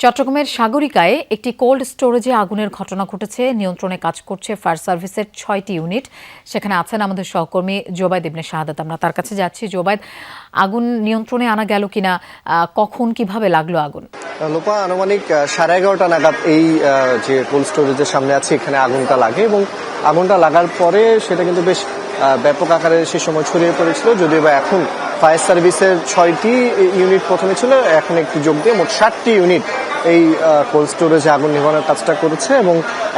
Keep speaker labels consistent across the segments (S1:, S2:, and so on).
S1: চট্টগ্রামের সাগরিকায় একটি কোল্ড স্টোরেজে আগুনের ঘটনা ঘটেছে। নিয়ন্ত্রণে কাজ করছে ফায়ার সার্ভিসের ৬টি ইউনিট। সেখানে আছেন আমাদের সহকর্মী জোবায়েদ ইবনে শাহাদাত। আমরা তার কাছে যাচ্ছি। জোবায়েদ, আগুন নিয়ন্ত্রণে আনা গেল কিনা, কখন কিভাবে লাগলো আগুন?
S2: লোপা, আনুমানিক 11:30 নাগাদ এই যে কোল্ড স্টোরেজের সামনে আছে এখানে আগুনটা লাগে এবং আগুনটা লাগার পরে সেটা কিন্তু বেশ ব্যাপক আকারে সে সময় ছড়িয়ে পড়েছিল। যদিও বা এখন ফায়ার সার্ভিসের 6টি ইউনিট প্রথমে ছিল, এখন একটি যোগ দিয়ে মোট 7টি ইউনিট এই কোল্ড স্টোরেজে আগুন নিভানোর কাজটা করেছে এবং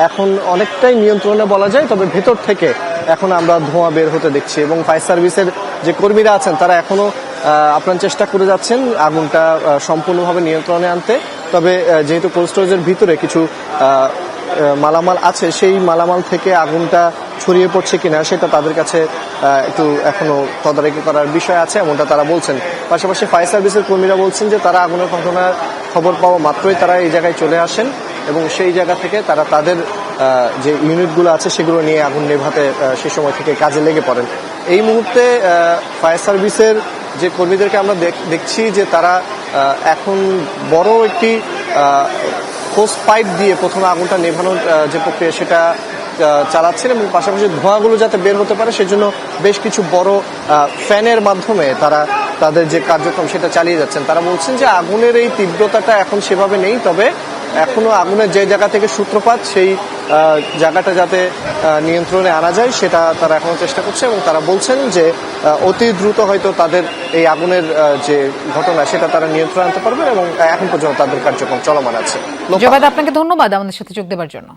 S2: এখন অনেকটাই নিয়ন্ত্রণে বলা যায়। তবে ভেতর থেকে এখন আমরা ধোঁয়া বের হতে দেখছি এবং ফায়ার সার্ভিসের যে কর্মীরা আছেন তারা এখনো আপ্রাণ চেষ্টা করে যাচ্ছেন আগুনটা সম্পূর্ণভাবে নিয়ন্ত্রণে আনতে। তবে যেহেতু কোল্ড স্টোরেজের ভিতরে কিছু মালামাল আছে, সেই মালামাল থেকে আগুনটা ছড়িয়ে পড়ছে কিনা সেটা তাদের কাছে একটু এখনো তদারকি করার বিষয় আছে, এমনটা তারা বলছেন। পাশাপাশি ফায়ার সার্ভিসের কর্মীরা বলছেন যে তারা আগুনের ঘটনার খবর পাওয়া মাত্রই তারা এই জায়গায় চলে আসেন এবং সেই জায়গা থেকে তারা তাদের যে ইউনিটগুলো আছে সেগুলো নিয়ে আগুন নেভাতে সে সময় থেকে কাজে লেগে পড়েন। এই মুহূর্তে ফায়ার সার্ভিসের যে কর্মীদেরকে আমরা দেখছি যে তারা এখন বড় একটি হোস পাইপ দিয়ে প্রথমে আগুনটা নেভানোর যে প্রক্রিয়া সেটা চালাচ্ছেন এবং পাশাপাশি ধোঁয়াগুলো যাতে বের হতে পারে সেজন্য বেশ কিছু বড় ফ্যানের মাধ্যমে তারা তাদের যে কার্যক্রম সেটা চালিয়ে যাচ্ছেন। তারা বলছেন যে আগুনের এই তীব্রতাটা এখন সেভাবে নেই, তবে এখনো আগুনের যে জায়গা থেকে সূত্রপাত সেই জায়গাটা যাতে নিয়ন্ত্রণে আনা যায় সেটা তারা এখনো চেষ্টা করছে এবং তারা বলছেন যে অতি দ্রুত হয়তো তাদের এই আগুনের যে ঘটনা সেটা তারা নিয়ন্ত্রণে আনতে পারবে এবং এখন পর্যন্ত তাদের কার্যক্রম চলমান আছে।
S1: জোবায়েদ, আপনাকে ধন্যবাদ আমাদের সাথে যোগ দেওয়ার জন্য।